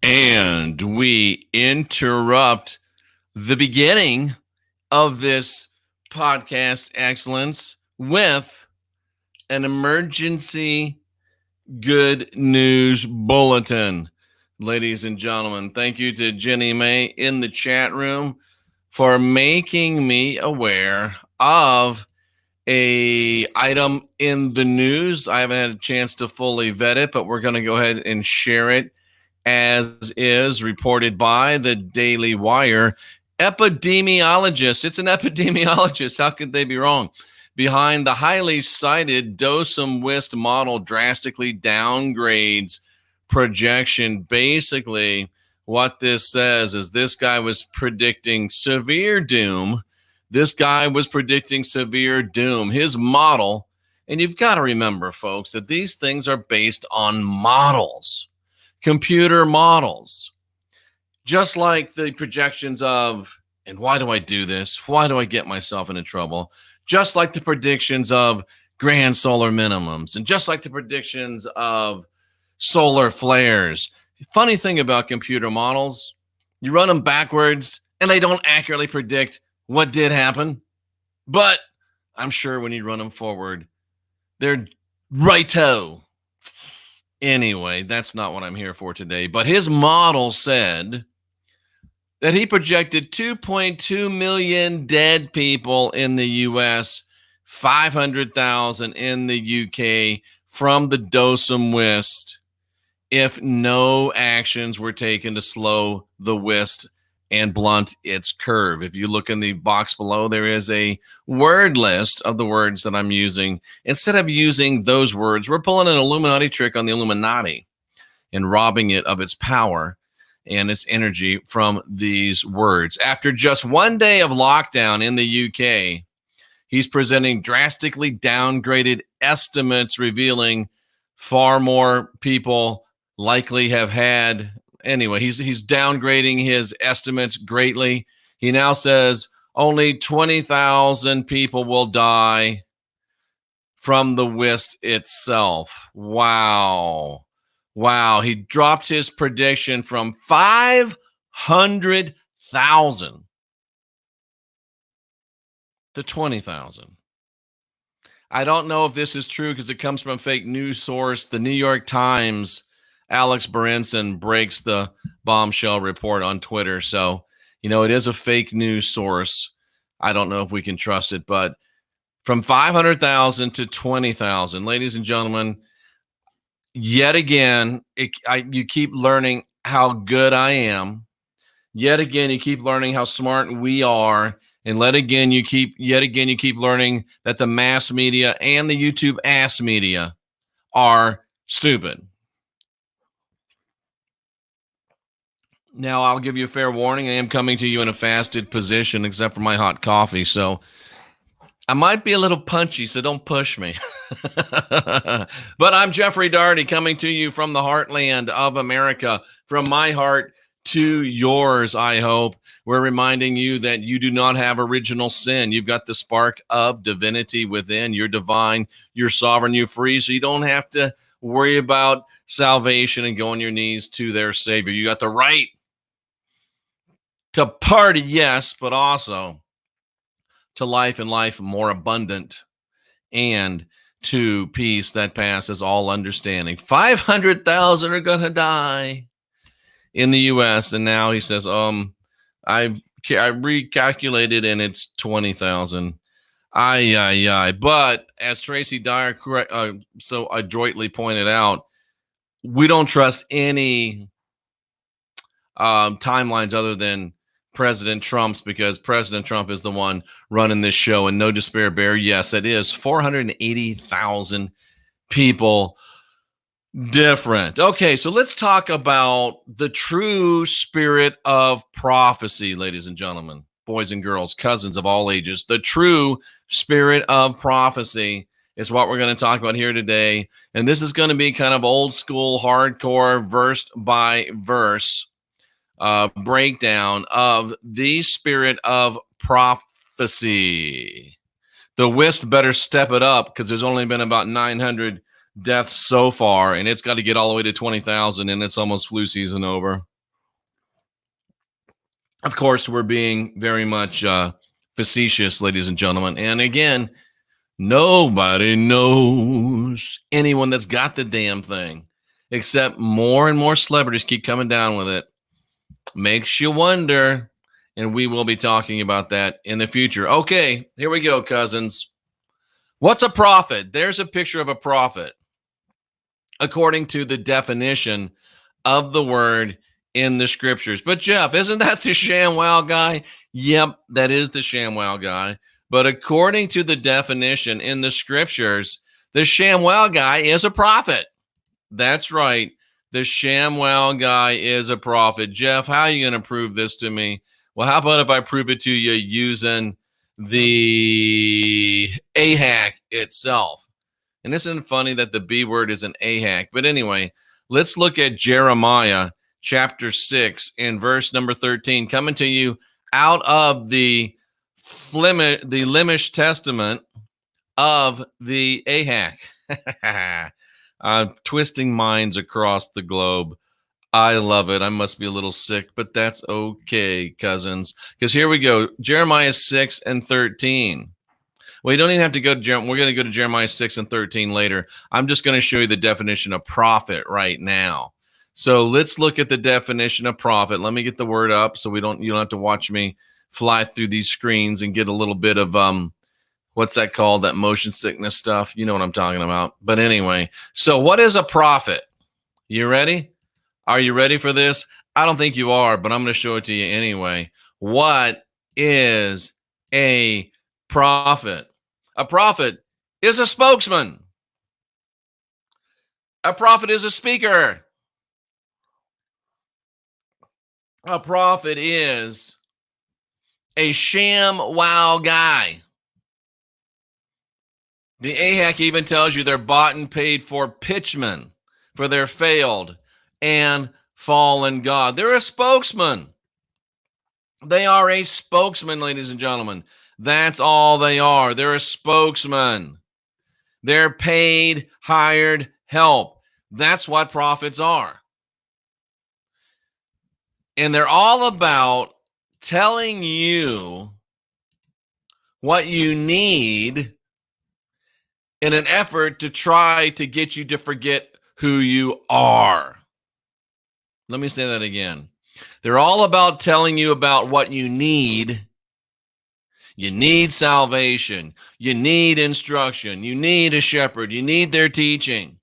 And we interrupt the beginning of this podcast excellence with an emergency good news bulletin. Ladies and gentlemen, thank you to Jenny May in the chat room for making me aware of a item in the news. I haven't had a chance to fully vet it, but we're going to go ahead and share it as is reported by the Daily Wire. Epidemiologist, it's an epidemiologist, how could they be wrong? Behind the highly cited DOSOM WIST model drastically downgrades projection. Basically, what this says is this guy was predicting severe doom. His model, and you've got to remember, folks, that these things are based on models. Computer models, just like the projections of, and why do I do this? Why do I get myself into trouble? Just like the predictions of grand solar minimums, and just like the predictions of solar flares. Funny thing about computer models, you run them backwards and they don't accurately predict what did happen. But I'm sure when you run them forward, they're righto. Anyway, that's not what I'm here for today. But his model said that he projected 2.2 million dead people in the U.S., 500,000 in the UK from the DOSOM WIST if no actions were taken to slow the WIST and blunt its curve. If you look in the box below, there is a word list of the words that I'm using. Instead of using those words, we're pulling an Illuminati trick on the Illuminati and robbing it of its power and its energy from these words. After just one day of lockdown in the UK, he's presenting drastically downgraded estimates revealing far more people likely have had. Anyway, he's downgrading his estimates greatly. He now says only 20,000 people will die from the WIST itself. Wow. He dropped his prediction from 500,000 to 20,000. I don't know if this is true because it comes from a fake news source. The New York Times, Alex Berenson breaks the bombshell report on Twitter. So, it is a fake news source. I don't know if we can trust it, but from 500,000 to 20,000, ladies and gentlemen, yet again, you keep learning how good I am. Yet again, you keep learning how smart we are. And yet again, you keep learning that the mass media and the YouTube ass media are stupid. Now, I'll give you a fair warning. I am coming to you in a fasted position, except for my hot coffee. So I might be a little punchy, so don't push me. But I'm Jeffey Daugherty coming to you from the heartland of America, from my heart to yours, I hope. We're reminding you that you do not have original sin. You've got the spark of divinity within. You're divine, you're sovereign, you're free, so you don't have to worry about salvation and go on your knees to their Savior. You got the right to party, yes, but also to life and life more abundant, and to peace that passes all understanding. 500,000 are going to die in the U.S. And now he says, I recalculated and it's 20,000. But as Tracy Dyer so adroitly pointed out, we don't trust any timelines other than President Trump's, because President Trump is the one running this show. And no despair, bear. Yes, it is 480,000 people different. Okay, so let's talk about the true spirit of prophecy, ladies and gentlemen, boys and girls, cousins of all ages. The true spirit of prophecy is what we're going to talk about here today. And this is going to be kind of old school, hardcore, verse by verse breakdown of the spirit of prophecy. The WIST better step it up, because there's only been about 900 deaths so far, and it's got to get all the way to 20,000, and it's almost flu season over. Of course, we're being very much facetious, ladies and gentlemen. And again, nobody knows anyone that's got the damn thing, except more and more celebrities keep coming down with it. Makes you wonder. And we will be talking about that in the future. Okay, here we go, cousins. What's a prophet? There's a picture of a prophet according to the definition of the word in the scriptures. But Jeff, isn't that the ShamWow guy? Yep, that is the ShamWow guy. But according to the definition in the scriptures, the ShamWow guy is a prophet. That's right. The ShamWow guy is a prophet. Jeff, how are you going to prove this to me? Well, how about if I prove it to you using the AHAK itself? And isn't it funny that the B word is an AHAK? But anyway, let's look at Jeremiah chapter 6 and verse number 13, coming to you out of the LEMISH Testament of the AHAK. Twisting minds across the globe. I love it. I must be a little sick, but that's okay, cousins. Because here we go. Jeremiah 6 and 13. Well, you don't even have to go to Jeremiah. We're going to go to Jeremiah 6 and 13 later. I'm just going to show you the definition of prophet right now. So let's look at the definition of prophet. Let me get the word up so you don't have to watch me fly through these screens and get a little bit of what's that called? That motion sickness stuff. You know what I'm talking about. But anyway, so what is a prophet? You ready? Are you ready for this? I don't think you are, but I'm going to show it to you anyway. What is a prophet? A prophet is a spokesman. A prophet is a speaker. A prophet is a ShamWow guy. The AHAK even tells you they're bought and paid for pitchmen for their failed and fallen God. They're a spokesman. They are a spokesman, ladies and gentlemen. That's all they are. They're a spokesman. They're paid, hired help. That's what prophets are. And they're all about telling you what you need in an effort to try to get you to forget who you are. Let me say that again. They're all about telling you about what you need. You need salvation. You need instruction. You need a shepherd. You need their teaching.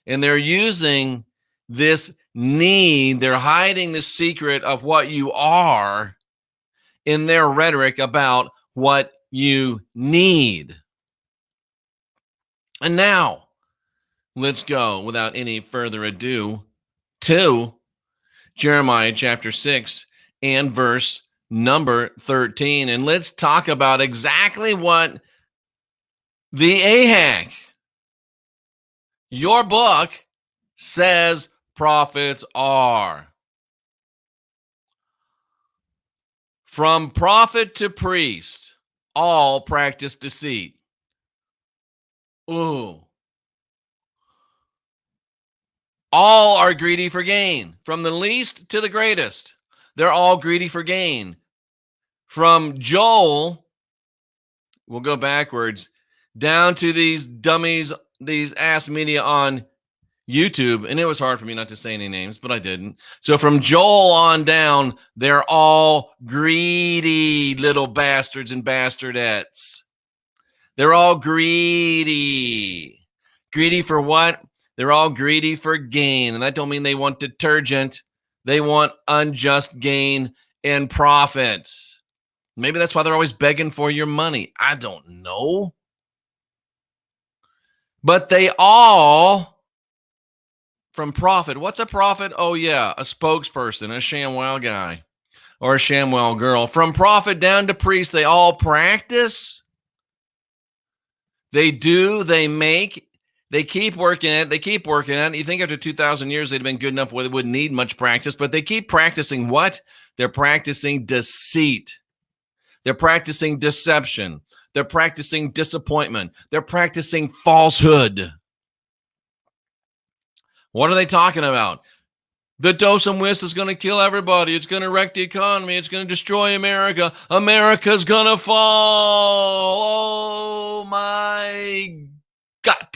And they're using this need. They're hiding the secret of what you are in their rhetoric about what you need. And now, let's go without any further ado to Jeremiah chapter 6 and verse number 13. And let's talk about exactly what the AHAK, your book, says prophets are. From prophet to priest, all practice deceit. Ooh. All are greedy for gain. From the least to the greatest, they're all greedy for gain. From Joel, we'll go backwards, down to these dummies, these ass media on YouTube. And it was hard for me not to say any names, but I didn't. So from Joel on down, they're all greedy little bastards and bastardettes. They're all greedy. Greedy for what? They're all greedy for gain. And that don't mean they want detergent. They want unjust gain and profit. Maybe that's why they're always begging for your money. I don't know. But they all, from prophet. What's a prophet? Oh, yeah, a spokesperson, a ShamWow guy or a ShamWow girl. From prophet down to priest, they all practice. They do, they make, they keep working it. They keep working it. You think after 2,000 years, they'd been good enough where they wouldn't need much practice, but they keep practicing what? They're practicing deceit. They're practicing deception. They're practicing disappointment. They're practicing falsehood. What are they talking about? The DOSOM WIST is going to kill everybody. It's going to wreck the economy. It's going to destroy America. America's going to fall. Oh, my God.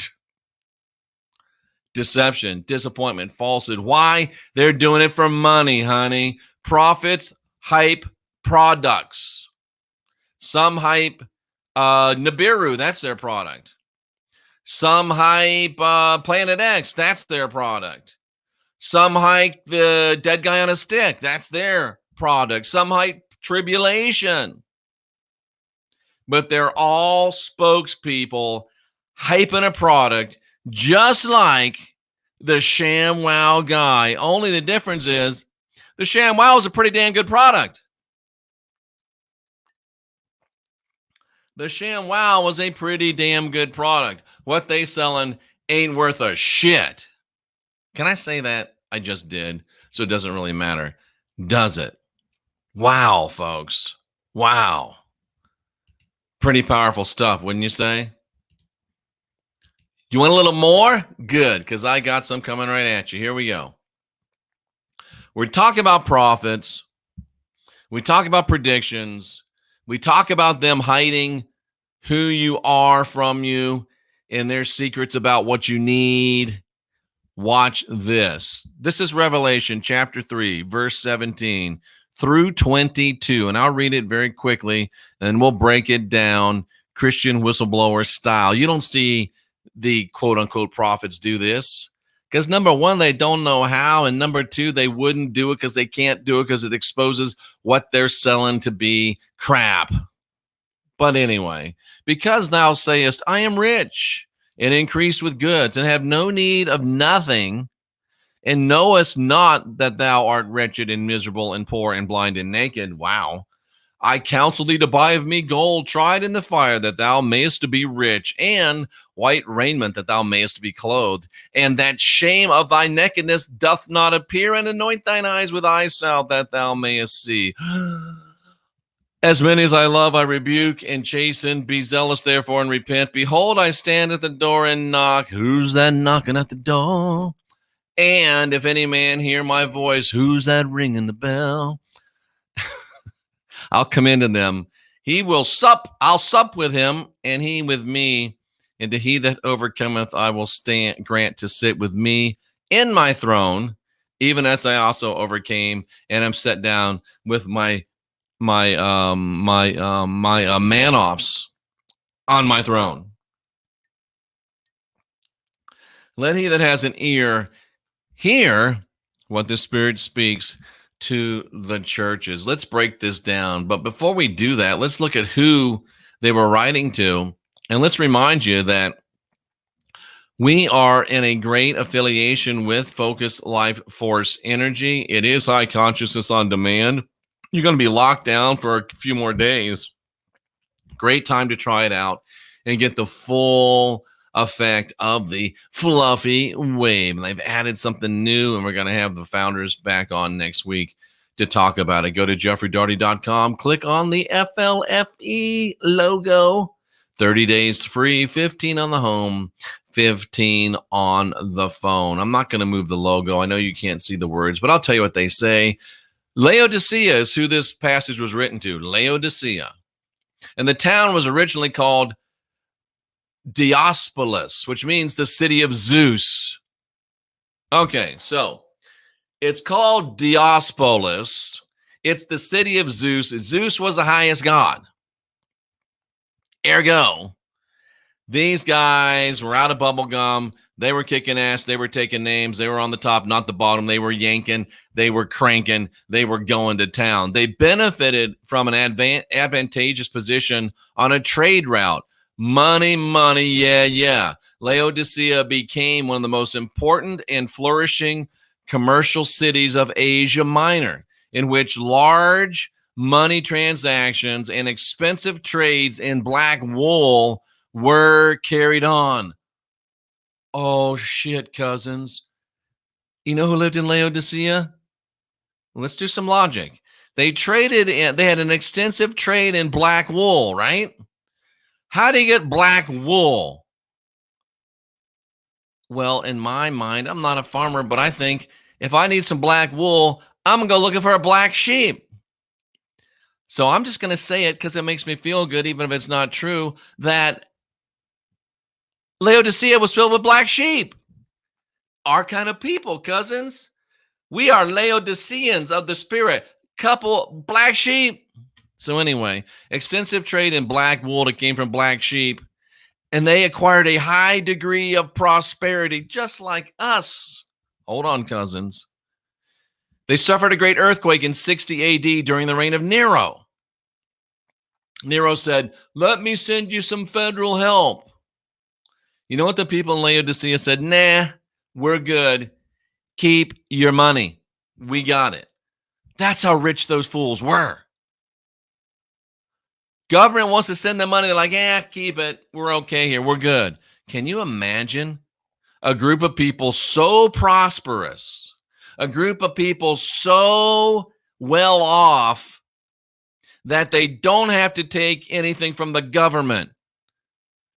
Deception, disappointment, falsehood. Why? They're doing it for money, honey. Profits, hype, products. Some hype Nibiru, that's their product. Some hype Planet X, that's their product. Some hype the dead guy on a stick, that's their product. Some hype tribulation. But they're all spokespeople hyping a product just like the ShamWow guy. Only the difference is the ShamWow is a pretty damn good product. The ShamWow was a pretty damn good product. What they selling ain't worth a shit. Can I say that? I just did, so it doesn't really matter. Does it? Wow, folks. Wow. Pretty powerful stuff, wouldn't you say? You want a little more? Good, because I got some coming right at you. Here we go. We're talking about prophets. We talk about predictions. We talk about them hiding who you are from you and their secrets about what you need. Watch this. This is Revelation chapter 3, verse 17 through 22. And I'll read it very quickly, and we'll break it down Christian whistleblower style. You don't see the quote-unquote prophets do this because, number one, they don't know how, and number two, they wouldn't do it because they can't do it because it exposes what they're selling to be crap. But anyway, because thou sayest, I am rich and increased with goods and have no need of nothing, and knowest not that thou art wretched and miserable and poor and blind and naked. Wow. I counsel thee to buy of me gold tried in the fire, that thou mayest be rich, and white raiment, that thou mayest be clothed, and that shame of thy nakedness doth not appear, and anoint thine eyes with eye salve, that thou mayest see. As many as I love, I rebuke and chasten. Be zealous, therefore, and repent. Behold, I stand at the door and knock. Who's that knocking at the door? And if any man hear my voice, who's that ringing the bell? I'll come into them. He will sup. I'll sup with him, and he with me. And to he that overcometh, I will grant to sit with me in my throne, even as I also overcame, and am set down with my MANOFS on my throne. Let he that has an ear hear what the Spirit speaks to the churches. Let's break this down. But before we do that, let's look at who they were writing to. And let's remind you that we are in a great affiliation with Focus Life Force Energy. It is high consciousness on demand. You're going to be locked down for a few more days. Great time to try it out and get the full effect of the fluffy wave. And they've added something new, and we're going to have the founders back on next week to talk about it. Go to JeffreyDaugherty.com, click on the FLFE logo, 30 days free, 15 on the home, 15 on the phone. I'm not going to move the logo. I know you can't see the words, but I'll tell you what they say. Laodicea is who this passage was written to, Laodicea. And the town was originally called Diospolis, which means the city of Zeus. Okay, so it's called Diospolis. It's the city of Zeus. Zeus was the highest god. Ergo, these guys were out of bubble gum. They were kicking ass. They were taking names. They were on the top, not the bottom. They were yanking. They were cranking. They were going to town. They benefited from an advantageous position on a trade route. Money, money, yeah. Laodicea became one of the most important and flourishing commercial cities of Asia Minor, in which large money transactions and expensive trades in black wool were carried on. Oh, shit, cousins. You know who lived in Laodicea? Let's do some logic. They traded in, they had an extensive trade in black wool, right? How do you get black wool? Well, in my mind, I'm not a farmer, but I think If I need some black wool, I'm going to go looking for a black sheep. So I'm just going to say it because it makes me feel good, even if it's not true, that Laodicea was filled with black sheep. Our kind of people, cousins. We are Laodiceans of the spirit. Couple black sheep. So anyway, extensive trade in black wool that came from black sheep, and they acquired a high degree of prosperity, just like us. Hold on, cousins. They suffered a great earthquake in 60 AD during the reign of Nero. Nero said, "Let me send you some federal help." You know what the people in Laodicea said? "Nah, we're good. Keep your money. We got it." That's how rich those fools were. Government wants to send them money. They're like, keep it. We're okay here. We're good. Can you imagine a group of people so prosperous, a group of people so well off that they don't have to take anything from the government?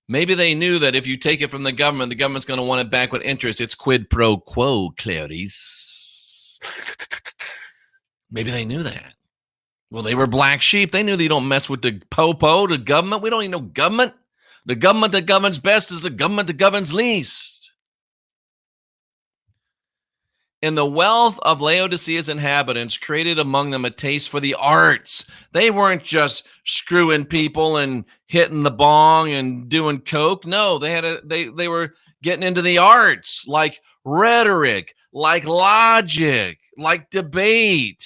Maybe they knew that if you take it from the government's going to want it back with interest. It's quid pro quo, Clarice. Maybe they knew that. Well, they were black sheep. They knew they don't mess with the popo, the government. We don't need no government. The government that governs best is the government that governs least. And the wealth of Laodicea's inhabitants created among them a taste for the arts. They weren't just screwing people and hitting the bong and doing coke. No, they were getting into the arts, like rhetoric, like logic, like debate.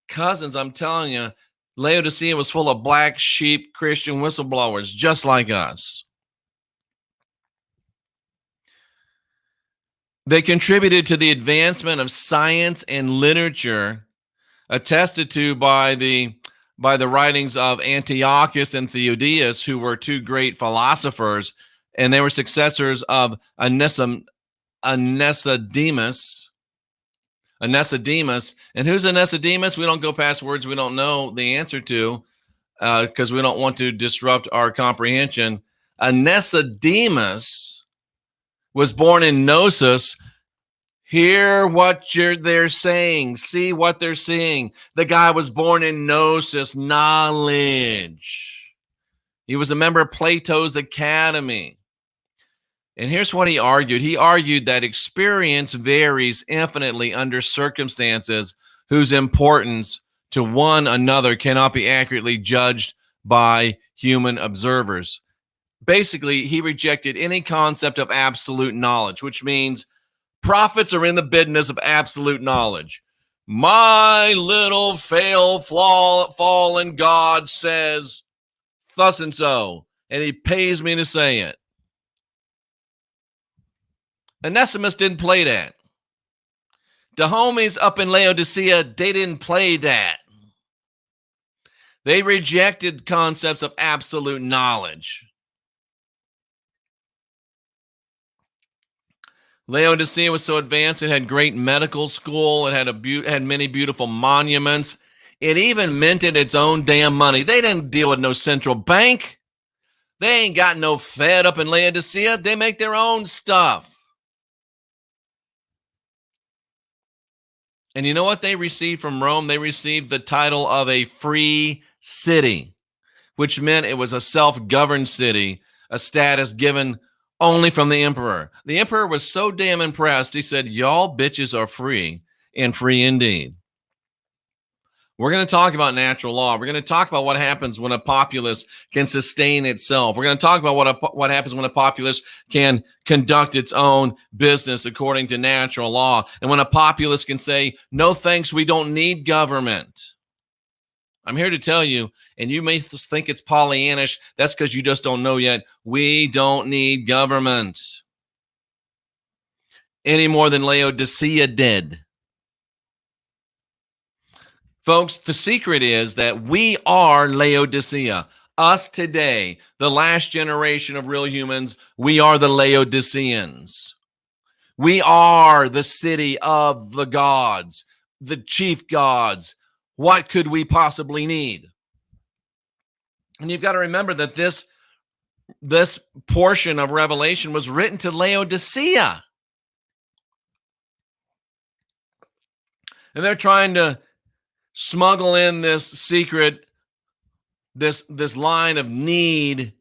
Cousins, I'm telling you, Laodicea was full of black sheep Christian whistleblowers, just like us. They contributed to the advancement of science and literature, attested to by the writings of Antiochus and Theodotus, who were two great philosophers, and they were successors of Onesimus. Onesimus. And who's Onesimus? We don't go past words we don't know the answer to because we don't want to disrupt our comprehension. Onesimus was born in Gnosis. Hear what they're saying. See what they're seeing. The guy was born in Gnosis, knowledge. He was a member of Plato's Academy. And here's what he argued. He argued that experience varies infinitely under circumstances whose importance to one another cannot be accurately judged by human observers. Basically, he rejected any concept of absolute knowledge, which means prophets are in the business of absolute knowledge. My little fallen God says thus and so, and he pays me to say it. Onesimus didn't play that. The homies up in Laodicea, they didn't play that. They rejected concepts of absolute knowledge. Laodicea was so advanced, it had great medical school. It had many beautiful monuments. It even minted its own damn money. They didn't deal with no central bank. They ain't got no Fed up in Laodicea. They make their own stuff. And you know what they received from Rome? They received the title of a free city, which meant it was a self-governed city, a status given only from the emperor. The emperor was so damn impressed, he said, y'all bitches are free, and free indeed. We're going to talk about natural law. We're going to talk about what happens when a populace can sustain itself. We're going to talk about what happens when a populace can conduct its own business according to natural law. And when a populace can say, no thanks, we don't need government. I'm here to tell you, and you may think it's Pollyannish. That's because you just don't know yet. We don't need government any more than Laodicea did. Folks, the secret is that we are Laodicea. Us today, the last generation of real humans, we are the Laodiceans. We are the city of the gods, the chief gods. What could we possibly need? And you've got to remember that this portion of Revelation was written to Laodicea. And they're trying to smuggle in this secret, this line of need,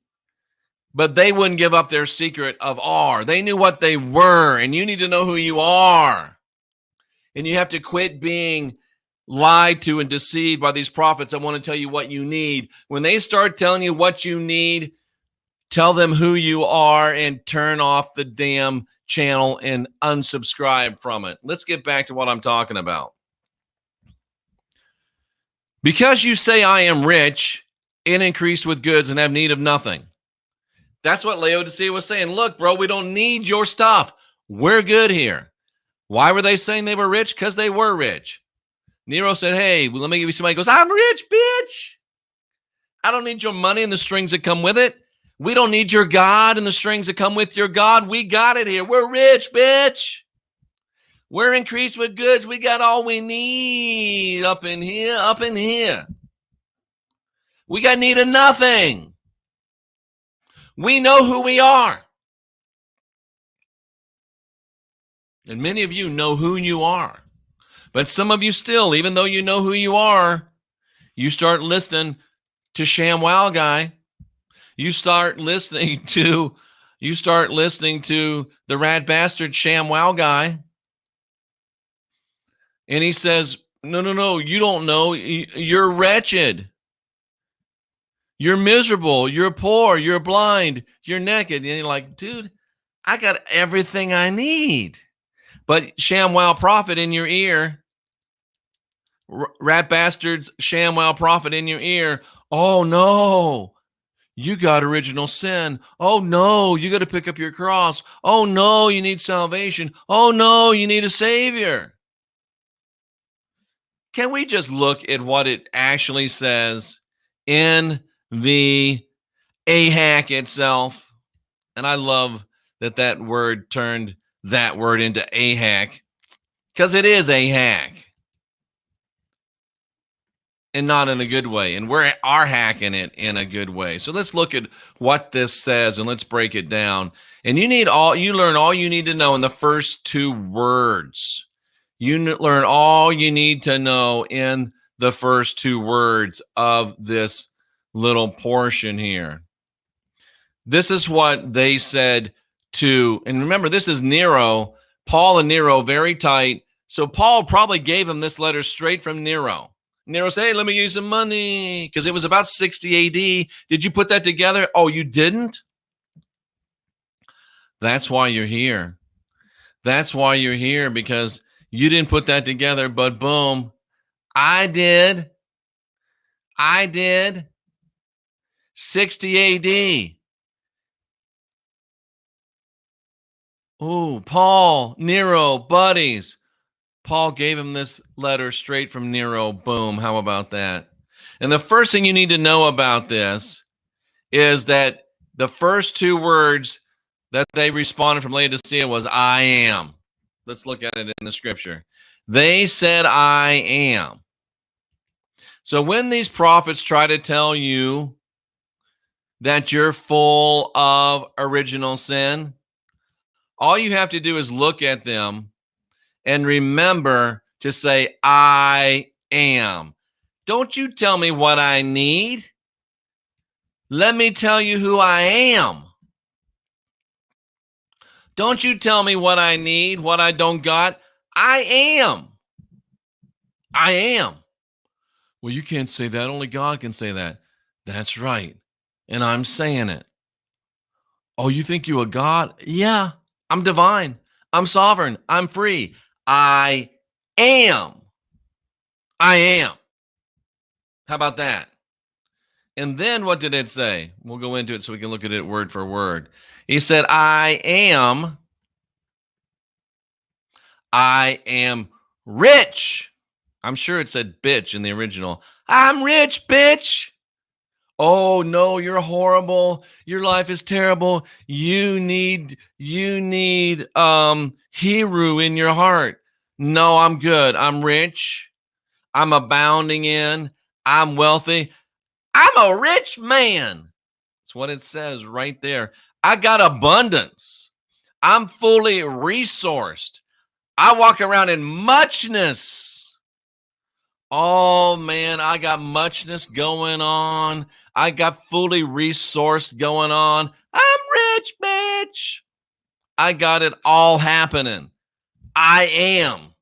but they wouldn't give up their secret of are. They knew what they were, and you need to know who you are. And you have to quit being lied to and deceived by these prophets that want to tell you what you need. When they start telling you what you need, tell them who you are and turn off the damn channel and unsubscribe from it. Let's get back to what I'm talking about. Because you say I am rich and increased with goods and have need of nothing. That's what Laodicea was saying. Look, bro, we don't need your stuff. We're good here. Why were they saying they were rich? Because they were rich. Nero said, hey, well, let me give you some money. He goes, I'm rich, bitch. I don't need your money and the strings that come with it. We don't need your God and the strings that come with your God. We got it here. We're rich, bitch. We're increased with goods. We got all we need up in here, up in here. We got need of nothing. We know who we are. And many of you know who you are. But some of you still, even though you know who you are, you start listening to ShamWow guy. You start listening to the rat bastard ShamWow guy. And he says, no, you don't know. You're wretched. You're miserable. You're poor. You're blind. You're naked. And you're like, dude, I got everything I need. But ShamWow prophet in your ear, rat bastards, ShamWow prophet in your ear. Oh, no, you got original sin. Oh, no, you got to pick up your cross. Oh, no, you need salvation. Oh, no, you need a savior. Can we just look at what it actually says in the AHAK itself? And I love that word turned that word into AHAK, because it is AHAK. And not in a good way. And we are hacking it in a good way. So let's look at what this says and let's break it down. And you learn all you need to know in the first two words. You learn all you need to know in the first two words of this little portion here. This is what they said to, and remember, this is Nero, Paul and Nero, very tight. So Paul probably gave him this letter straight from Nero. Nero said, hey, let me give you some money, because it was about 60 AD. Did you put that together? Oh, you didn't? That's why you're here. That's why you're here, because you didn't put that together, but boom, I did. 60 AD. Oh, Paul, Nero, buddies. Paul gave him this letter straight from Nero. Boom. How about that? And the first thing you need to know about this is that the first two words that they responded from Laodicea was, I am. Let's look at it in the scripture. They said, I am. So when these prophets try to tell you that you're full of original sin, all you have to do is look at them and remember to say, I am. Don't you tell me what I need. Let me tell you who I am. Don't you tell me what I need, what I don't got. I am. I am. Well, you can't say that. Only God can say that. That's right. And I'm saying it. Oh, you think you a God? Yeah, I'm divine. I'm sovereign. I'm free. I am. I am. How about that? And then what did it say? We'll go into it so we can look at it word for word. He said, I am rich. I'm sure it said bitch in the original. I'm rich, bitch. Oh, no, you're horrible. Your life is terrible. You need HERU in your heart. No, I'm good. I'm rich. I'm abounding in. I'm wealthy. I'm a rich man. That's what it says right there. I got abundance. I'm fully resourced. I walk around in muchness. Oh, man, I got muchness going on. I got fully resourced going on. I'm rich, bitch. I got it all happening. I am.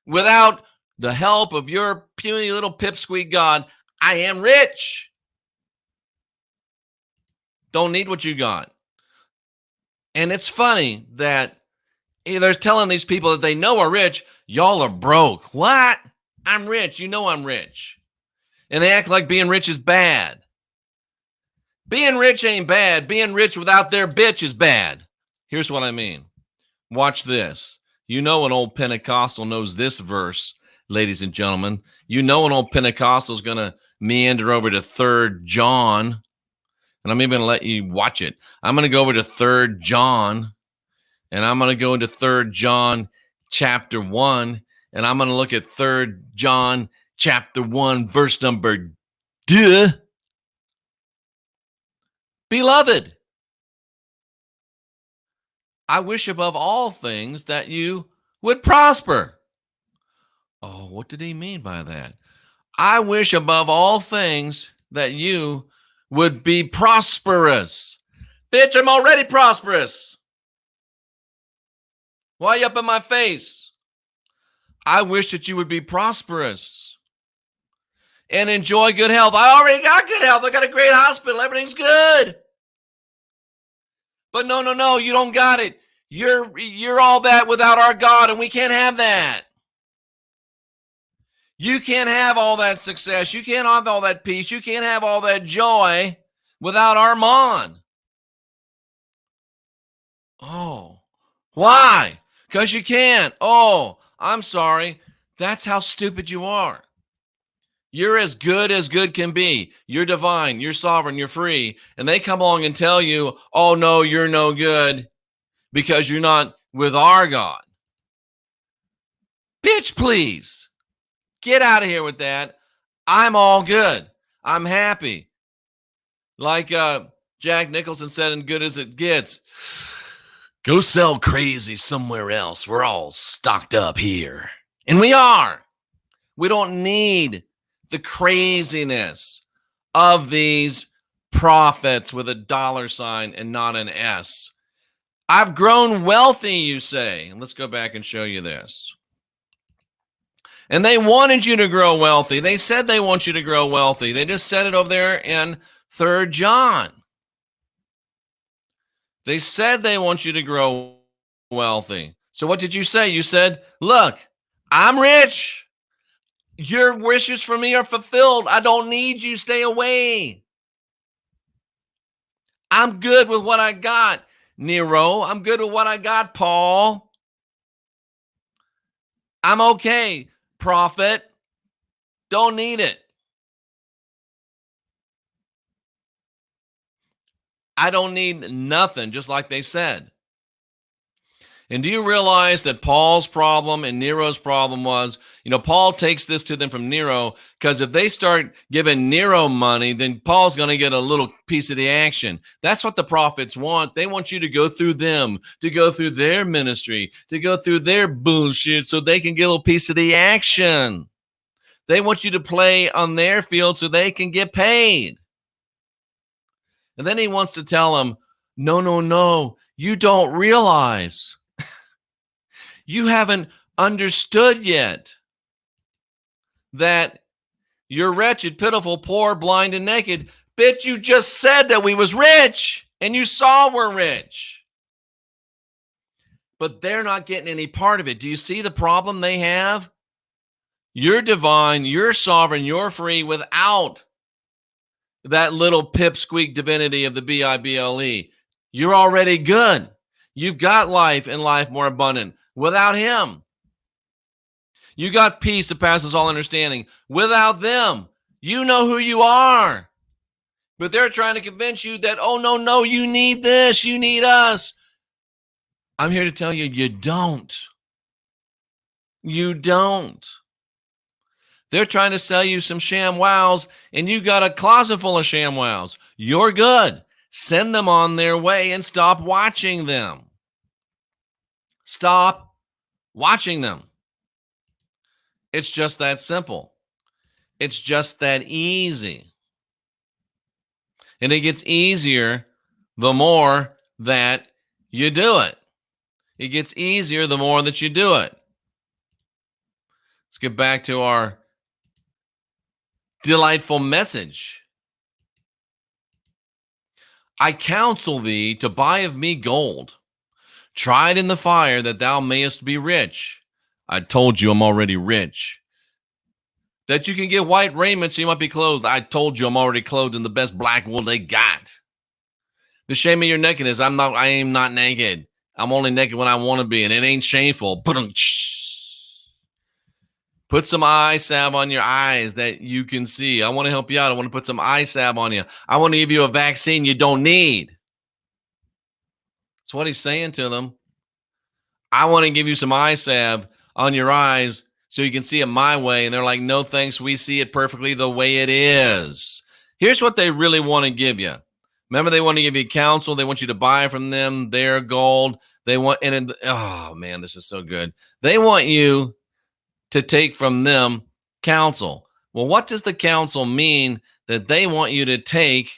Without the help of your puny little pipsqueak God, I am rich. Don't need what you got. And it's funny that they're telling these people that they know are rich, y'all are broke. What? I'm rich. You know I'm rich. And they act like being rich is bad. Being rich ain't bad. Being rich without their bitch is bad. Here's what I mean. Watch this. You know an old Pentecostal knows this verse, ladies and gentlemen. You know an old Pentecostal is going to meander over to 3rd John. And I'm even going to let you watch it. I'm going to go over to 3rd John. And I'm going to go into 3rd John chapter 1. And I'm going to look at 3rd John chapter 1, verse number 2. Beloved, I wish above all things that you would prosper. Oh, what did he mean by that? I wish above all things that you would be prosperous. Bitch, I'm already prosperous. Why are you up in my face? I wish that you would be prosperous and enjoy good health. I already got good health. I got a great hospital. Everything's good. But no, you don't got it. You're all that without our God, and we can't have that. You can't have all that success. You can't have all that peace. You can't have all that joy without Armand. Oh, why? Because you can't. Oh, I'm sorry. That's how stupid you are. You're as good can be. You're divine. You're sovereign. You're free. And they come along and tell you, oh, no, you're no good because you're not with our God. Bitch, please. Get out of here with that. I'm all good. I'm happy. Like Jack Nicholson said in Good As It Gets, go sell crazy somewhere else. We're all stocked up here. And we are. We don't need the craziness of these prophets with a $sign and not an S. I've grown wealthy, you say. Let's go back and show you this. And they wanted you to grow wealthy. They said they want you to grow wealthy. They just said it over there in 3rd John. They said they want you to grow wealthy. So what did you say? You said, look, I'm rich. Your wishes for me are fulfilled. I don't need you. Stay away. I'm good with what I got, Nero. I'm good with what I got, Paul. I'm okay, prophet. Don't need it. I don't need nothing, just like they said. And do you realize that Paul's problem and Nero's problem was, Paul takes this to them from Nero, because if they start giving Nero money, then Paul's going to get a little piece of the action. That's what the prophets want. They want you to go through them, to go through their ministry, to go through their bullshit so they can get a little piece of the action. They want you to play on their field so they can get paid. And then he wants to tell them, no, you don't realize. You haven't understood yet that you're wretched, pitiful, poor, blind, and naked. Bitch, you just said that we was rich, and you saw we're rich. But they're not getting any part of it. Do you see the problem they have? You're divine, you're sovereign, you're free without that little pipsqueak divinity of the B-I-B-L-E. You're already good. You've got life and life more abundant without him. You got peace that passes all understanding without them. You know who you are. But they're trying to convince you that, oh, no, you need this, you need us. I'm here to tell you, you don't. You don't. They're trying to sell you some sham wows, and you got a closet full of sham wows. You're good. Send them on their way and stop watching them. Stop watching them. It's just that simple. It's just that easy. And it gets easier the more that you do it. It gets easier the more that you do it. Let's get back to our delightful message. I counsel thee to buy of me gold, tried in the fire, that thou mayest be rich. I told you I'm already rich. That you can get white raiment so you might be clothed. I told you I'm already clothed in the best black wool they got. The shame of your nakedness, I am not naked. I'm only naked when I want to be, and it ain't shameful. Put some eye salve on your eyes that you can see. I want to help you out. I want to put some eye salve on you. I want to give you a vaccine you don't need. That's what he's saying to them. I want to give you some eye salve on your eyes so you can see it my way. And they're like, no, thanks. We see it perfectly the way it is. Here's what they really want to give you. Remember, they want to give you counsel. They want you to buy from them their gold. They want, oh man, this is so good. They want you to take from them counsel. Well, what does the counsel mean that they want you to take?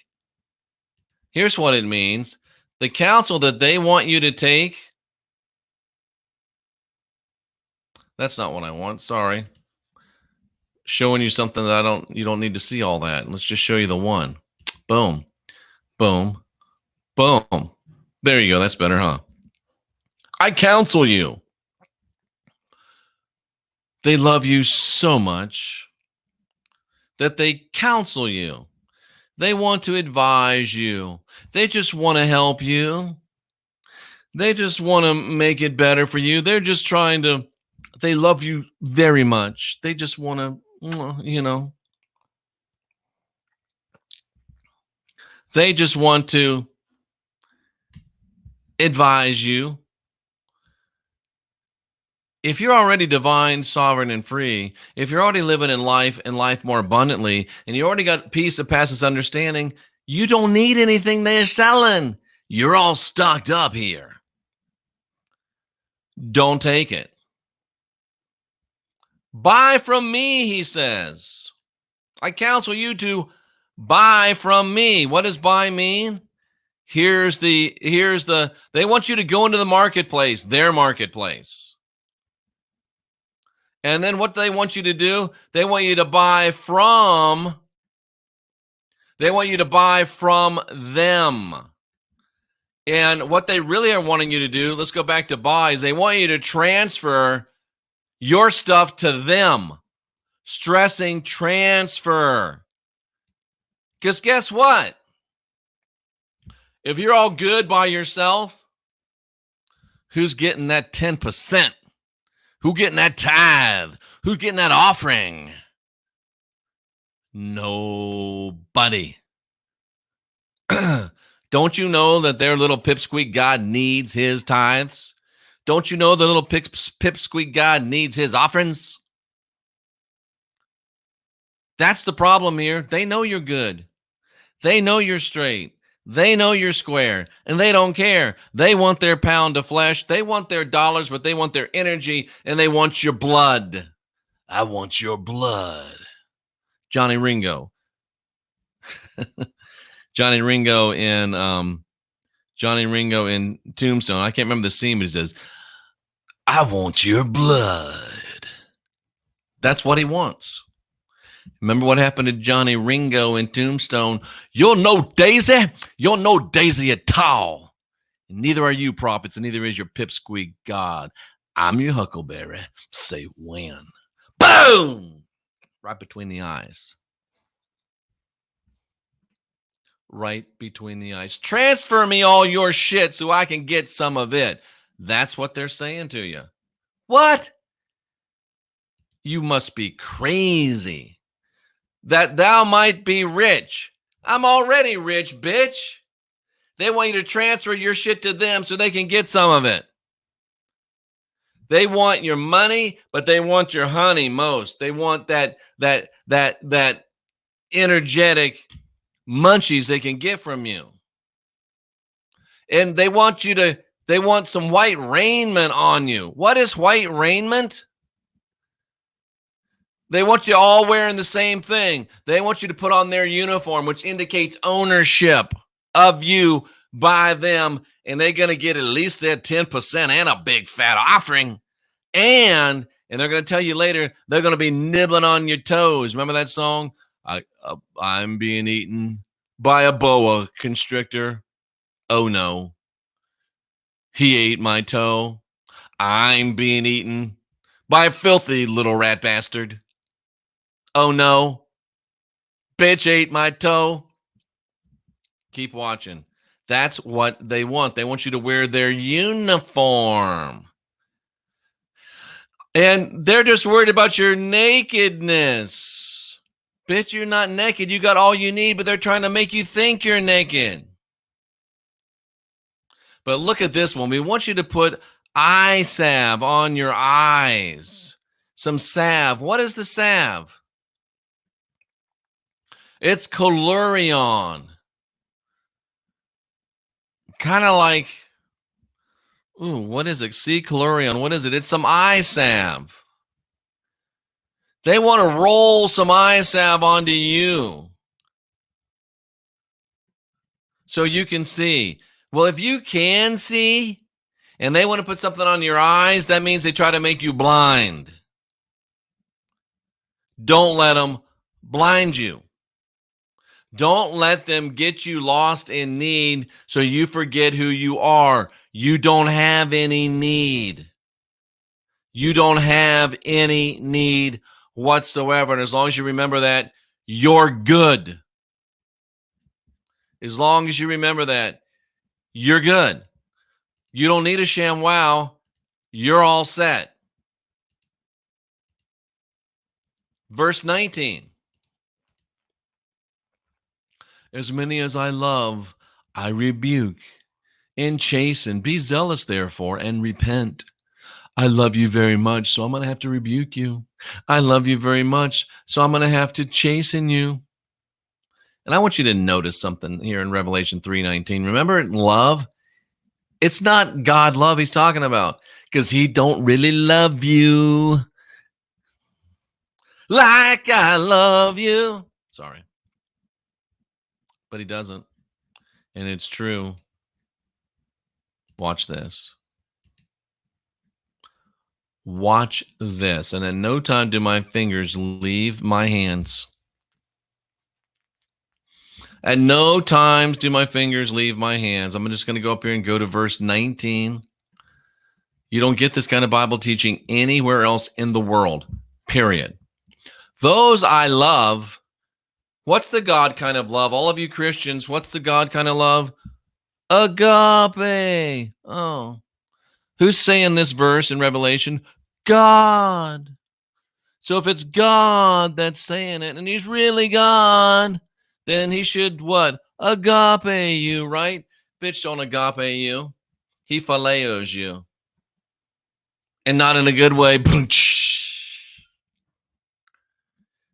Here's what it means. The counsel that they want you to take, that's not what I want. Sorry. Showing you something that you don't need to see all that. Let's just show you the one. Boom, boom, boom. There you go. That's better, huh? I counsel you. They love you so much that they counsel you. They want to advise you. They just want to help you. They just want to make it better for you. They're just trying to, they love you very much. They just want to, they just want to advise you. If you're already divine, sovereign, and free, if you're already living in life and life more abundantly, and you already got peace that passes understanding, you don't need anything they're selling. You're all stocked up here. Don't take it. Buy from me, he says. I counsel you to buy from me. What does buy mean? They want you to go into the marketplace, their marketplace. And then what they want you to do, they want you to buy from them. And what they really are wanting you to do, let's go back to buy, is they want you to transfer your stuff to them. Stressing transfer. Because guess what? If you're all good by yourself, who's getting that 10%? Who's getting that tithe? Who's getting that offering? Nobody. Don't you know that their little pipsqueak God needs his tithes? Don't you know the little pipsqueak God needs his offerings? That's the problem here. They know you're good. They know you're straight. They know you're square, and they don't care. They want their pound of flesh. They want their dollars, but they want their energy, and they want your blood. I want your blood. Johnny Ringo. Johnny Ringo in Tombstone. I can't remember the scene, but he says, I want your blood. That's what he wants. Remember what happened to Johnny Ringo in Tombstone? You're no Daisy. You're no Daisy at all. Neither are you, prophets, and neither is your pipsqueak God. I'm your huckleberry. Say when. Boom! Right between the eyes. Right between the eyes. Transfer me all your shit so I can get some of it. That's what they're saying to you. What? You must be crazy. That thou might be rich. I'm already rich, bitch. They want you to transfer your shit to them so they can get some of it. They want your money, but they want your honey most. They want that energetic munchies they can get from you. And they want some white raiment on you. What is white raiment? They want you all wearing the same thing. They want you to put on their uniform, which indicates ownership of you by them. And they're going to get at least their 10% and a big fat offering. And they're going to tell you later, they're going to be nibbling on your toes. Remember that song? I'm being eaten by a boa constrictor. Oh, no. He ate my toe. I'm being eaten by a filthy little rat bastard. Oh, no. Bitch ate my toe. Keep watching. That's what they want. They want you to wear their uniform. And they're just worried about your nakedness. Bitch, you're not naked. You got all you need, but they're trying to make you think you're naked. But look at this one. We want you to put eye salve on your eyes. Some salve. What is the salve? It's colurion. Kind of like, ooh, what is it? See, colurion. What is it? It's some eye salve. They want to roll some eye salve onto you so you can see. Well, if you can see and they want to put something on your eyes, that means they try to make you blind. Don't let them blind you. Don't let them get you lost in need so you forget who you are. You don't have any need. You don't have any need whatsoever. And as long as you remember that, you're good. As long as you remember that, you're good. You don't need a sham wow. You're all set. Verse 19. As many as I love, I rebuke and chasten. Be zealous, therefore, and repent. I love you very much, so I'm going to have to rebuke you. I love you very much, so I'm going to have to chasten you. And I want you to notice something here in Revelation 3:19. Remember, love? It's not God love he's talking about, because he don't really love you like I love you. Sorry. But he doesn't. And it's true. Watch this. Watch this. And in no time do my fingers leave my hands. At no times do my fingers leave my hands. I'm just going to go up here and go to verse 19. You don't get this kind of Bible teaching anywhere else in the world, period. Those I love. What's the God kind of love? All of you Christians, what's the God kind of love? Agape. Oh. Who's saying this verse in Revelation? God. So if it's God that's saying it, and he's really God, then he should what? Agape you, right? Bitch don't agape you. He phaleos you. And not in a good way.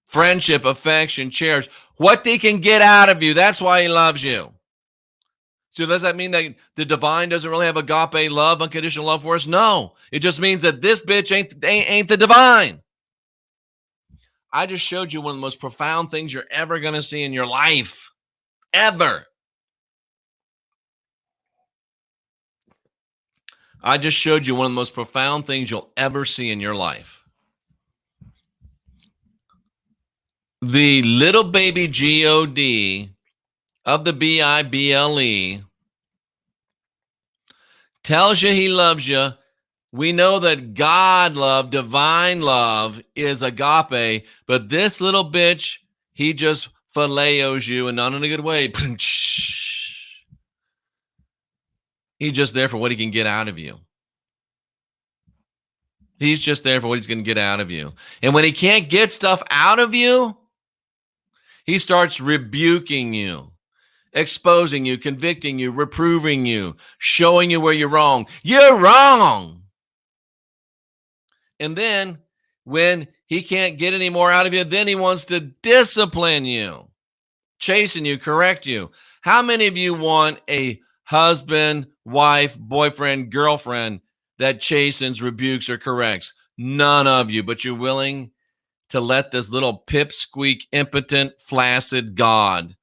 Friendship, affection, cherish. What he can get out of you. That's why he loves you. So does that mean that the divine doesn't really have agape love, unconditional love for us? No. It just means that this bitch ain't the divine. I just showed you one of the most profound things you're ever going to see in your life. Ever. I just showed you one of the most profound things you'll ever see in your life. The little baby God of the B-I-B-L-E tells you he loves you. We know that God love, divine love is agape, but this little bitch, he just phaleos you, and not in a good way. He's just there for what he can get out of you. He's just there for what he's going to get out of you. And when he can't get stuff out of you, he starts rebuking you, exposing you, convicting you, reproving you, showing you where you're wrong. You're wrong. And then when he can't get any more out of you, then he wants to discipline you, chasten you, correct you. How many of you want a husband, wife, boyfriend, girlfriend that chastens, rebukes, or corrects? None of you, but you're willing to let this little pipsqueak, impotent, flaccid God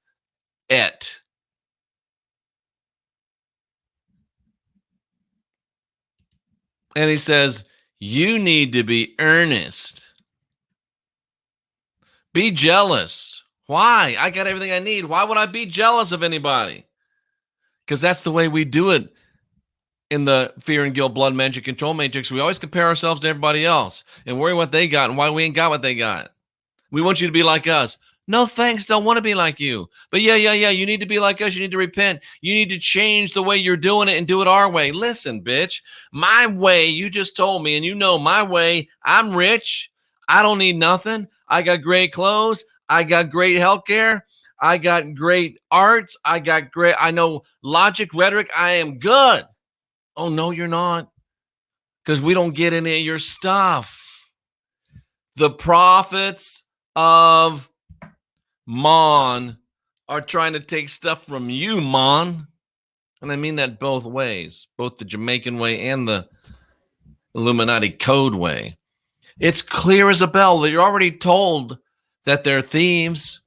et. And he says, you need to be earnest. Be jealous. Why? I got everything I need. Why would I be jealous of anybody? Because that's the way we do it in the fear and guilt, blood, magic, control matrix. We always compare ourselves to everybody else and worry what they got and why we ain't got what they got. We want you to be like us. No, thanks. Don't want to be like you. But yeah. You need to be like us. You need to repent. You need to change the way you're doing it and do it our way. Listen, bitch, my way, you just told me, and you know my way, I'm rich. I don't need nothing. I got great clothes. I got great healthcare. I got great arts. I know logic, rhetoric. I am good. Oh, no, you're not. Because we don't get any of your stuff. The prophets of Mon are trying to take stuff from you, Mon. And I mean that both ways, both the Jamaican way and the Illuminati code way. It's clear as a bell that you're already told that they're thieves.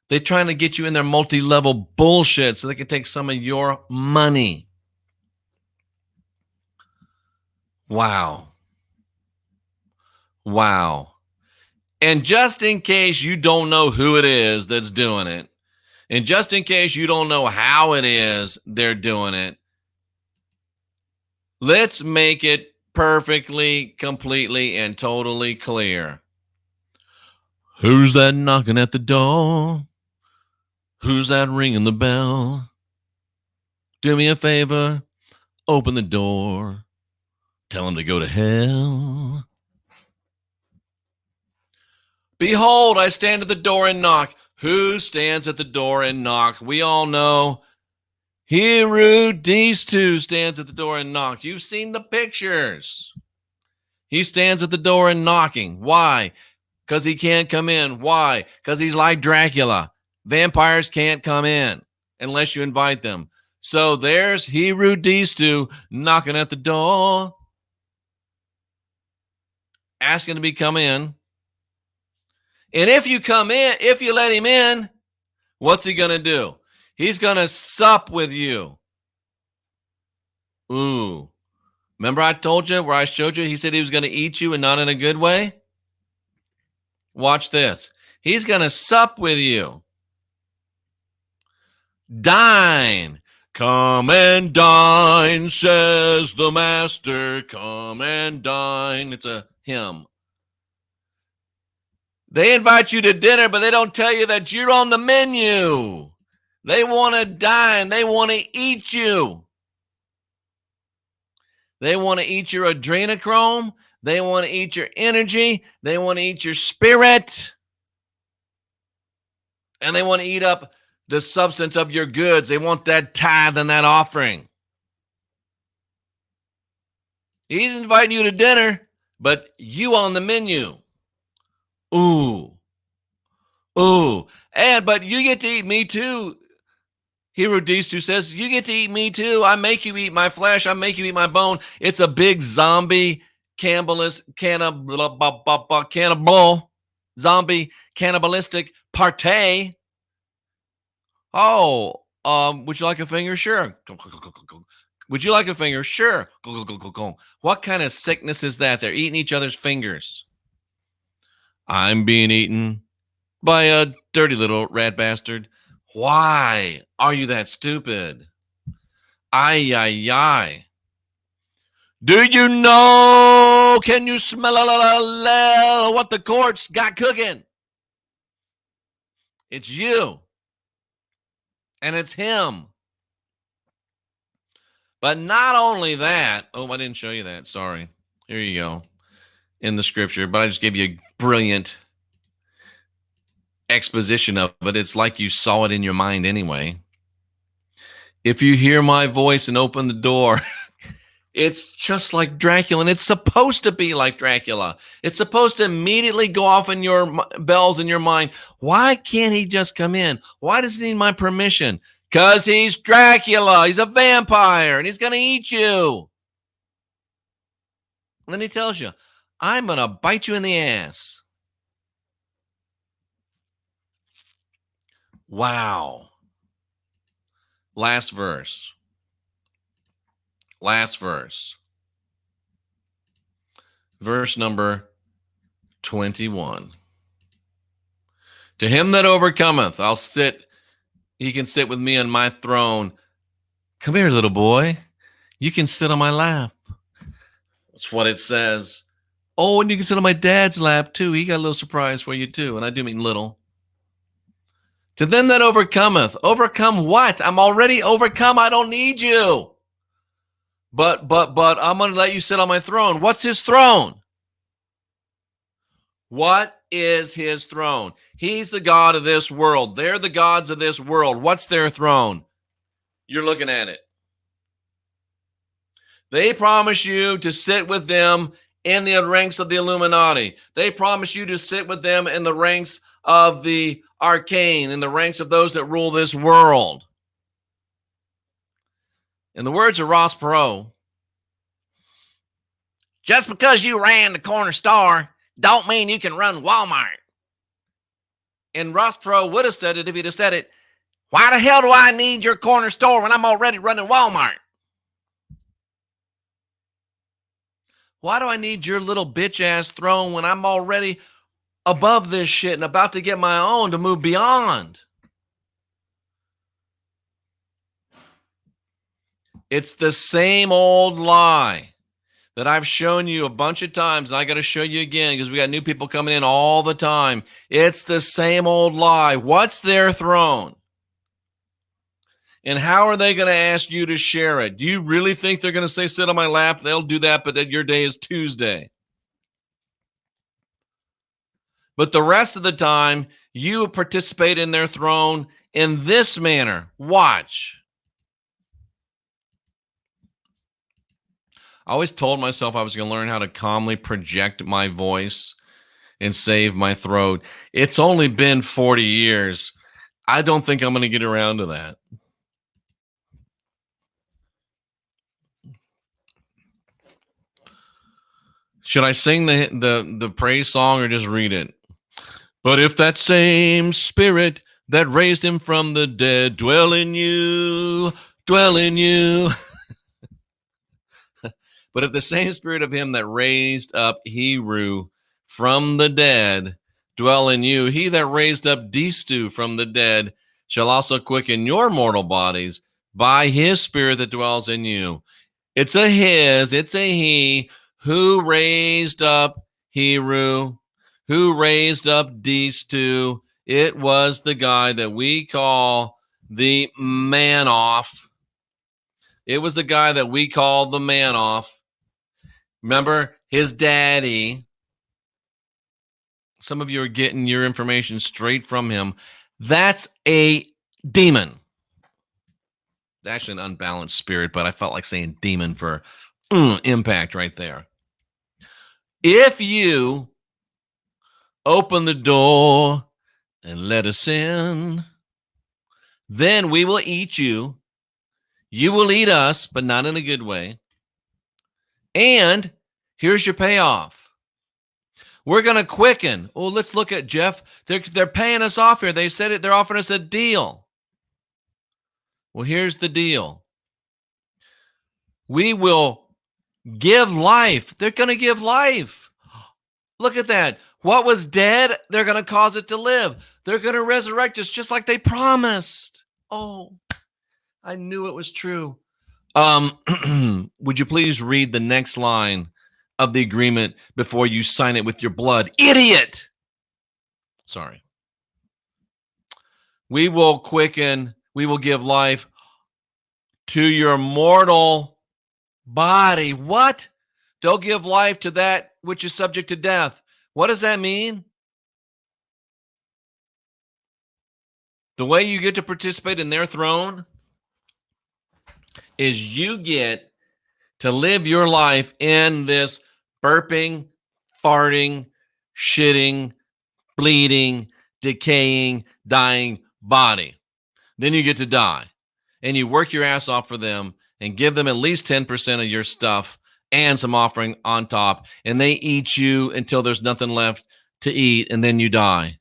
They're trying to get you in their multi-level bullshit so they can take some of your money. Wow. And just in case you don't know who it is that's doing it, and just in case you don't know how it is they're doing it, let's make it perfectly, completely, and totally clear. Who's that knocking at the door? Who's that ringing the bell? Do me a favor, open the door. Tell him to go to hell. Behold, I stand at the door and knock. Who stands at the door and knock? We all know HERU DISTU stands at the door and knocks. You've seen the pictures. He stands at the door and knocking. Why? Because he can't come in. Why? Because he's like Dracula. Vampires can't come in unless you invite them. So there's HERU DISTU knocking at the door, asking to be come in. And if you come in, if you let him in, what's he going to do? He's going to sup with you. Ooh. Remember I told you where I showed you? He said he was going to eat you and not in a good way. Watch this. He's going to sup with you. Dine. Come and dine, says the master. Come and dine. It's a hymn. They invite you to dinner, but they don't tell you that you're on the menu. They want to dine. They want to eat you. They want to eat your adrenochrome. They want to eat your energy. They want to eat your spirit. And they want to eat up the substance of your goods. They want that tithe and that offering. He's inviting you to dinner, but you on the menu. Ooh. But you get to eat me too. HERU DISTU says, you get to eat me too. I make you eat my flesh. I make you eat my bone. It's a big zombie cannibal, zombie cannibalistic partay. Oh, would you like a finger? Sure. Would you like a finger? Sure. What kind of sickness is that? They're eating each other's fingers. I'm being eaten by a dirty little rat bastard. Why are you that stupid? Ay. Do you know? Can you smell what the court's got cooking? It's you. And it's him. But not only that. Oh, I didn't show you that. Sorry. Here you go. In the scripture. But I just gave you a brilliant exposition of it. It's like you saw it in your mind anyway. If you hear my voice and open the door, it's just like Dracula, and it's supposed to be like Dracula. It's supposed to immediately go off in your bells in your mind. Why can't he just come in? Why does he need my permission? Because he's Dracula. He's a vampire, and he's going to eat you. And then he tells you, I'm going to bite you in the ass. Wow. Last verse. Last verse. Verse number 21. To him that overcometh, I'll sit. He can sit with me on my throne. Come here, little boy. You can sit on my lap. That's what it says. Oh, and you can sit on my dad's lap too. He got a little surprise for you too. And I do mean little. To them that overcometh. Overcome what? I'm already overcome. I don't need you. But I'm going to let you sit on my throne. What's his throne? What is his throne? He's the God of this world. They're the gods of this world. What's their throne? You're looking at it. They promise you to sit with them in the ranks of the Illuminati. They promise you to sit with them in the ranks of the arcane, in the ranks of those that rule this world. In the words of Ross Perot, just because you ran the corner store don't mean you can run Walmart. And Ross Perot would have said it if he'd have said it, why the hell do I need your corner store when I'm already running Walmart? Why do I need your little bitch-ass throne when I'm already above this shit and about to get my own to move beyond? It's the same old lie that I've shown you a bunch of times, and I got to show you again because we got new people coming in all the time. It's the same old lie. What's their throne? And how are they going to ask you to share it? Do you really think they're going to say, sit on my lap? They'll do that, but your day is Tuesday. But the rest of the time, you participate in their throne in this manner. Watch. I always told myself I was going to learn how to calmly project my voice and save my throat. It's only been 40 years. I don't think I'm going to get around to that. Should I sing the praise song or just read it? But if that same spirit that raised him from the dead dwell in you. But if the same spirit of him that raised up HERU from the dead dwell in you, he that raised up DISTU from the dead shall also quicken your mortal bodies by his spirit that dwells in you. It's a he who raised up HERU, who raised up DISTU. It was the guy that we call the MANOF. It was the guy that we call the MANOF. Remember, his daddy. Some of you are getting your information straight from him. That's a demon. It's actually an unbalanced spirit, but I felt like saying demon for impact right there. If you open the door and let us in, then we will eat you. You will eat us, but not in a good way. And here's your payoff. We're going to quicken. Oh, let's look at Jeff. They're paying us off here. They said it. They're offering us a deal. Well, here's the deal. We will give life. They're going to give life. Look at that. What was dead, they're going to cause it to live. They're going to resurrect us just like they promised. Oh, I knew it was true. Would you please read the next line of the agreement before you sign it with your blood? Idiot. Sorry. We will quicken, we will give life to your mortal body. What? They'll give life to that which is subject to death. What does that mean? The way you get to participate in their throne is you get to live your life in this burping, farting, shitting, bleeding, decaying, dying body. Then you get to die. And you work your ass off for them and give them at least 10% of your stuff and some offering on top, and they eat you until there's nothing left to eat, and then you die.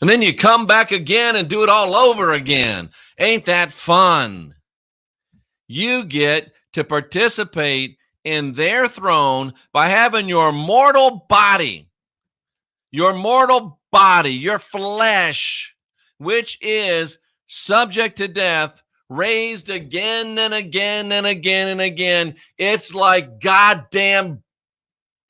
And then you come back again and do it all over again. Ain't that fun? You get to participate in their throne by having your mortal body, your flesh, which is subject to death, raised again and again and again and again. It's like goddamn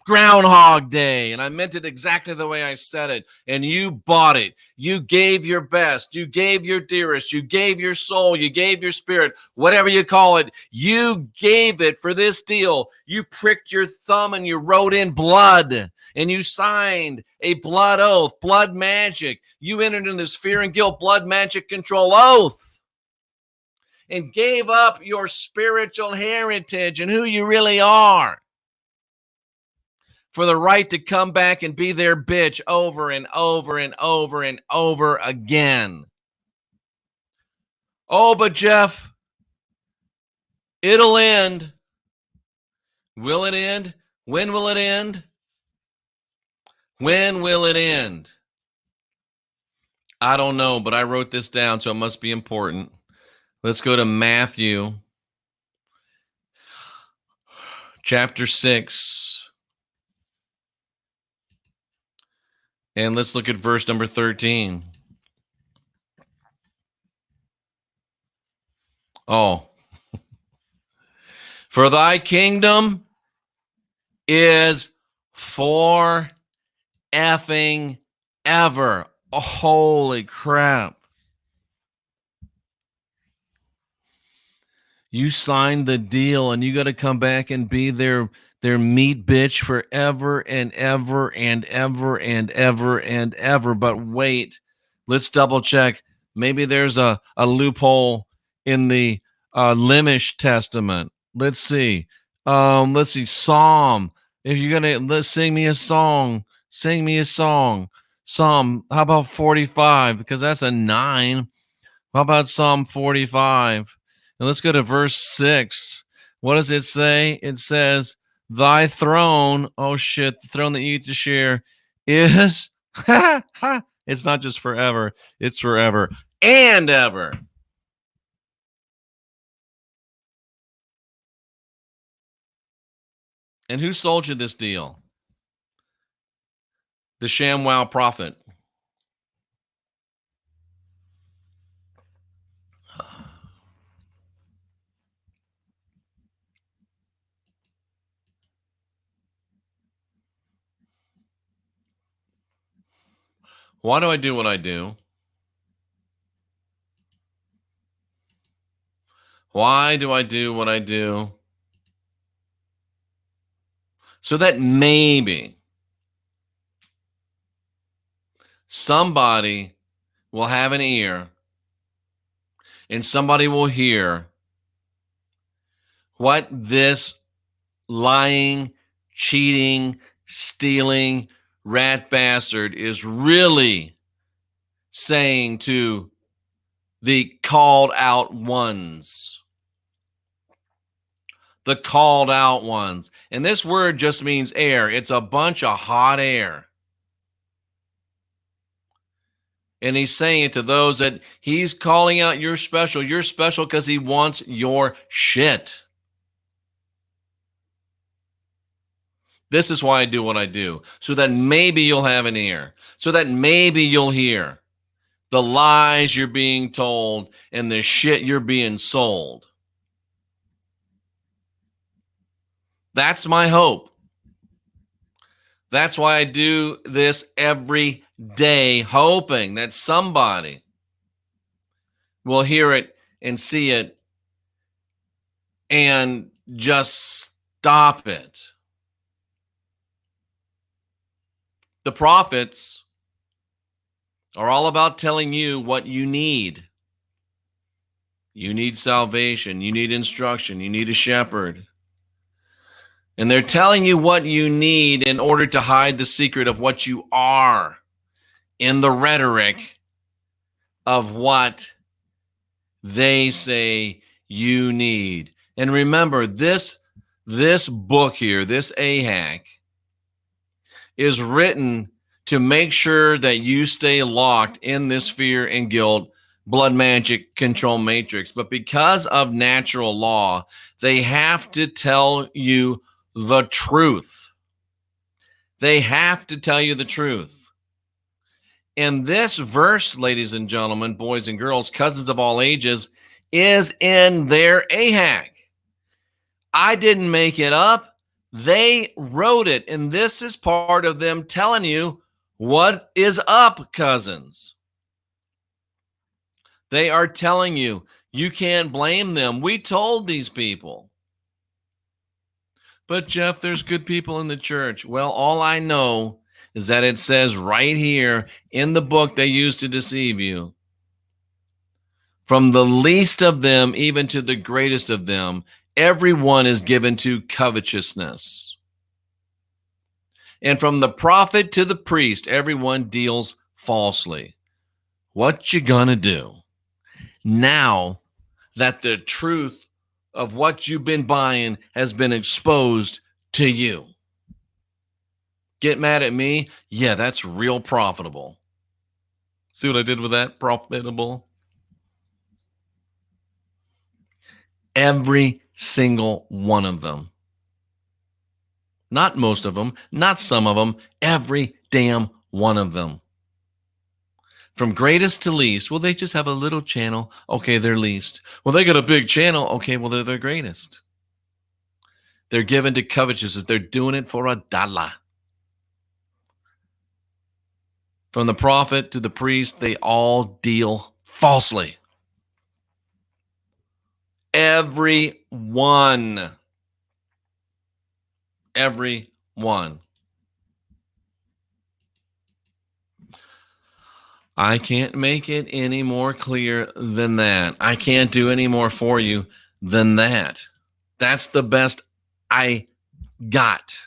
Groundhog Day. And I meant it exactly the way I said it. And you bought it. You gave your best. You gave your dearest. You gave your soul. You gave your spirit, whatever you call it. You gave it for this deal. You pricked your thumb and you wrote in blood. And you signed a blood oath, blood magic. You entered in this fear and guilt, blood magic control oath. And gave up your spiritual heritage and who you really are for the right to come back and be their bitch over and over and over and over again. Oh, but Jeff, it'll end. Will it end? When will it end? When will it end? I don't know, but I wrote this down, so it must be important. Let's go to Matthew chapter 6. And let's look at verse number 13. Oh. For thy kingdom is for effing ever. Oh, holy crap. You signed the deal and you got to come back and be their meat bitch forever and ever and ever and ever and ever. But wait, let's double check. Maybe there's a loophole in the LEMISH Testament. Let's see. Psalm. If you're gonna, let's sing me a song. Sing me a song. Psalm. How about 45? Because that's a 9. How about Psalm 45? And let's go to verse 6. What does it say? It says, thy throne, oh shit, the throne that you get to share is, it's not just forever, it's forever and ever. And who sold you this deal? The ShamWow prophet. Why do I do what I do? Why do I do what I do? So that maybe somebody will have an ear and somebody will hear what this lying, cheating, stealing rat bastard is really saying to the called out ones. The called out ones. And this word just means air. It's a bunch of hot air. And he's saying it to those that he's calling out, you're special. You're special because he wants your shit. This is why I do what I do. So that maybe you'll have an ear. So that maybe you'll hear the lies you're being told and the shit you're being sold. That's my hope. That's why I do this every day, hoping that somebody will hear it and see it and just stop it. The prophets are all about telling you what you need. You need salvation. You need instruction. You need a shepherd. And they're telling you what you need in order to hide the secret of what you are in the rhetoric of what they say you need. And remember, this This book here, this AHAK, is written to make sure that you stay locked in this fear and guilt blood magic control matrix. But because of natural law, they have to tell you the truth. They have to tell you the truth. And this verse, ladies and gentlemen, boys and girls, cousins of all ages, is in their AHAK. I didn't make it up. They wrote it. And this is part of them telling you what is up, cousins. They are telling you, you can't blame them. We told these people. But Jeff, there's good people in the church. Well, all I know is that it says right here in the book they used to deceive you. From the least of them, even to the greatest of them, everyone is given to covetousness. And from the prophet to the priest, everyone deals falsely. What you gonna do now that the truth of what you've been buying has been exposed to you? Get mad at me? Yeah, that's real profitable. See what I did with that? Profitable. Every single one of them. Not most of them, not some of them, every damn one of them. From greatest to least, well, they just have a little channel. Okay, they're least. Well, they got a big channel. Okay, well, they're their greatest. They're given to covetousness. They're doing it for $1. From the prophet to the priest, they all deal falsely. Every one. Every one. I can't make it any more clear than that. I can't do any more for you than that. That's the best I got.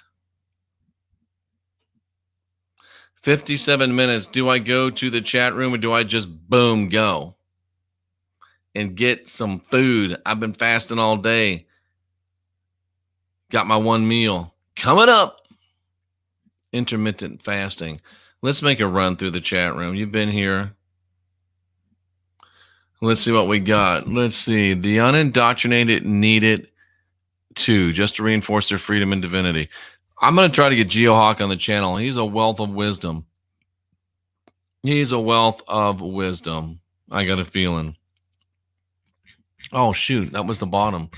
57 minutes. Do I go to the chat room or do I just boom go and get some food? I've been fasting all day. Got my one meal coming up. Intermittent fasting. Let's make a run through the chat room. You've been here. Let's see what we got. Let's see. The unindoctrinated need it too, just to reinforce their freedom and divinity. I'm going to try to get HOTEK on the channel. He's a wealth of wisdom. He's a wealth of wisdom. I got a feeling. Oh, shoot. That was the bottom.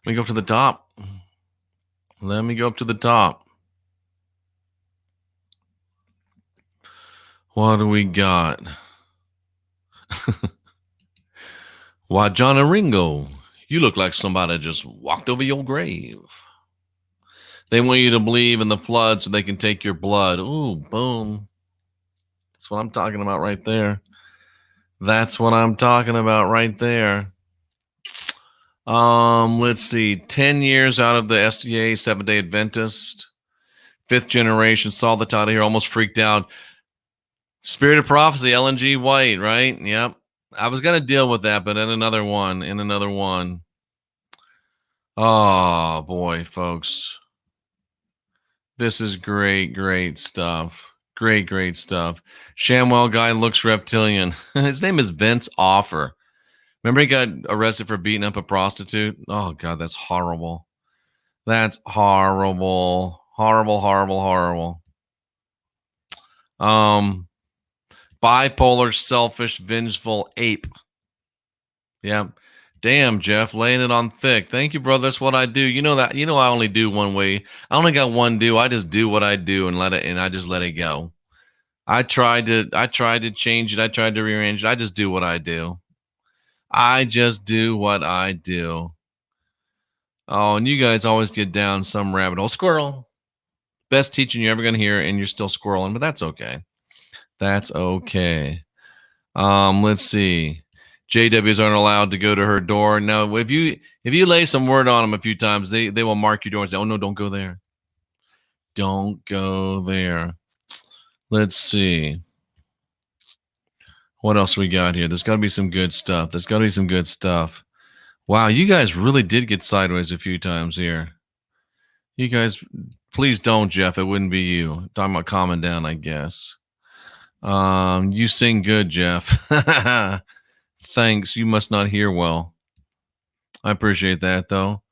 Let me go up to the top. Let me go up to the top. What do we got? Why, John and Ringo, you look like somebody just walked over your grave. They want you to believe in the flood so they can take your blood. Ooh, boom. That's what I'm talking about right there. That's what I'm talking about right there. Let's see. 10 years out of the SDA, Seventh-day Adventist. 5th generation. Saw the title here. Almost freaked out. Spirit of Prophecy, Ellen G. White, right? Yep. I was going to deal with that, but in another one. Oh, boy, folks. This is great stuff. Great stuff. Shamwell guy looks reptilian. His name is Vince Offer. Remember he got arrested for beating up a prostitute? Oh, God, that's horrible. That's horrible. Horrible. Bipolar, selfish, vengeful ape. Yeah. Damn, Jeff, laying it on thick. Thank you, brother. That's what I do. You know that. You know I only do one way. I only got one do. I just do what I do and I just let it go. I tried to change it. I tried to rearrange it. I just do what I do. I just do what I do. Oh, and you guys always get down some rabbit hole. Squirrel. Best teaching you're ever going to hear, and you're still squirreling, but that's okay. That's okay. Let's see. JWs aren't allowed to go to her door. Now, if you lay some word on them a few times, they will mark your door and say, oh, no, don't go there. Don't go there. Let's see. What else we got here? There's got to be some good stuff. Wow, you guys really did get sideways a few times here. You guys, please don't, Jeff. It wouldn't be you. Talking about calming down, I guess. You sing good, Jeff. Thanks. You must not hear well. I appreciate that, though.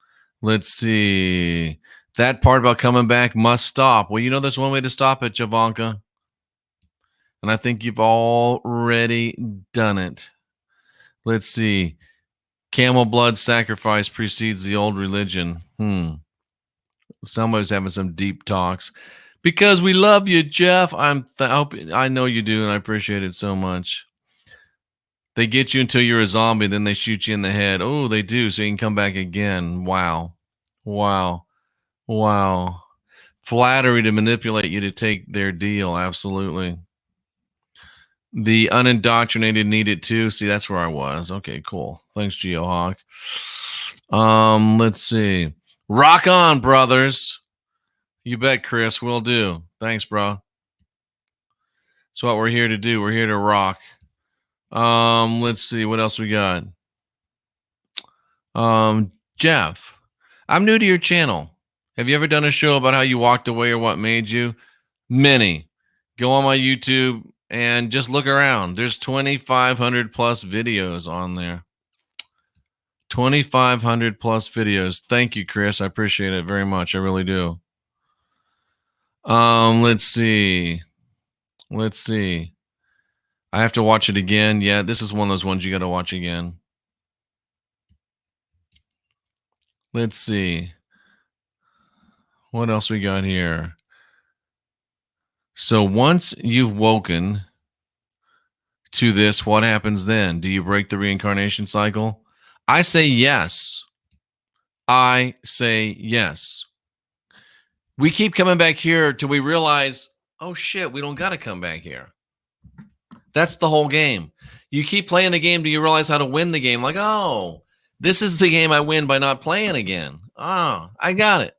Let's see. That part about coming back must stop. Well, you know, there's one way to stop it, Javanka. And I think you've already done it. Let's see. Camel blood sacrifice precedes the old religion. Somebody's having some deep talks. Because we love you, Jeff. I know you do, and I appreciate it so much. They get you until you're a zombie, then they shoot you in the head. Oh, they do, so you can come back again. Wow. Wow. Wow. Flattery to manipulate you to take their deal. Absolutely. The unindoctrinated need it too. See, that's where I was. Okay, cool. Thanks, GeoHawk. Let's see. Rock on, brothers. You bet, Chris. Will do. Thanks, bro. That's what we're here to do. We're here to rock. Let's see what else we got. Jeff, I'm new to your channel. Have you ever done a show about how you walked away or what made you? Many. Go on my YouTube and just look around. There's 2,500 plus videos on there. 2,500 plus videos. Thank you, Chris. I appreciate it very much. I really do. Let's see. I have to watch it again. Yeah, this is one of those ones you got to watch again. Let's see. What else we got here? So once you've woken to this, what happens then? Do you break the reincarnation cycle? I say yes. I say yes. We keep coming back here till we realize, oh shit, we don't got to come back here. That's the whole game. You keep playing the game till you realize how to win the game. Like, oh, this is the game I win by not playing again. Oh, I got it.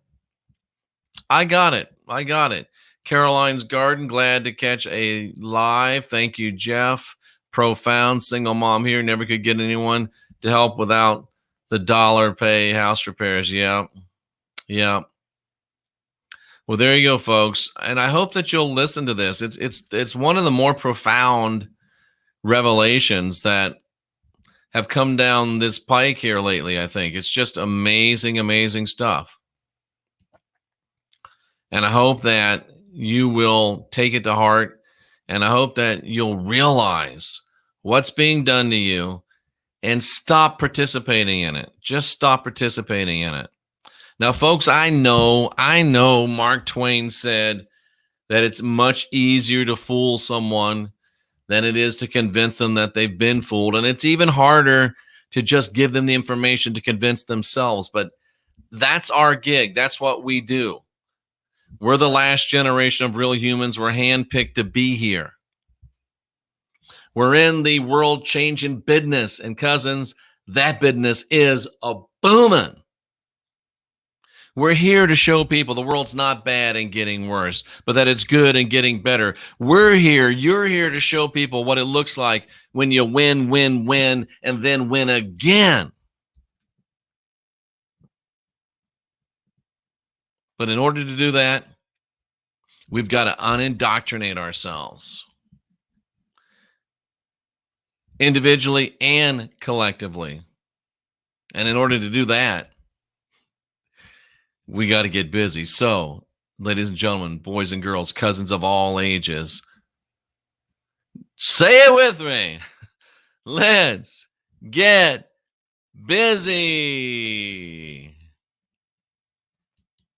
I got it. Caroline's Garden, glad to catch a live. Thank you, Jeff. Profound single mom here. Never could get anyone to help without the dollar pay house repairs. Yeah. Well, there you go, folks. And I hope that you'll listen to this. It's one of the more profound revelations that have come down this pike here lately, I think. It's just amazing, amazing stuff. And I hope that you will take it to heart. And I hope that you'll realize what's being done to you and stop participating in it. Just stop participating in it. Now, folks, I know Mark Twain said that it's much easier to fool someone than it is to convince them that they've been fooled. And it's even harder to just give them the information to convince themselves. But that's our gig. That's what we do. We're the last generation of real humans. We're handpicked to be here. We're in the world-changing business. And cousins, that business is a booming. We're here to show people the world's not bad and getting worse, but that it's good and getting better. You're here to show people what it looks like when you win, and then win again. But in order to do that, we've got to unindoctrinate ourselves. Individually and collectively. And in order to do that, we got to get busy. So, ladies and gentlemen, boys and girls, cousins of all ages, say it with me. Let's get busy.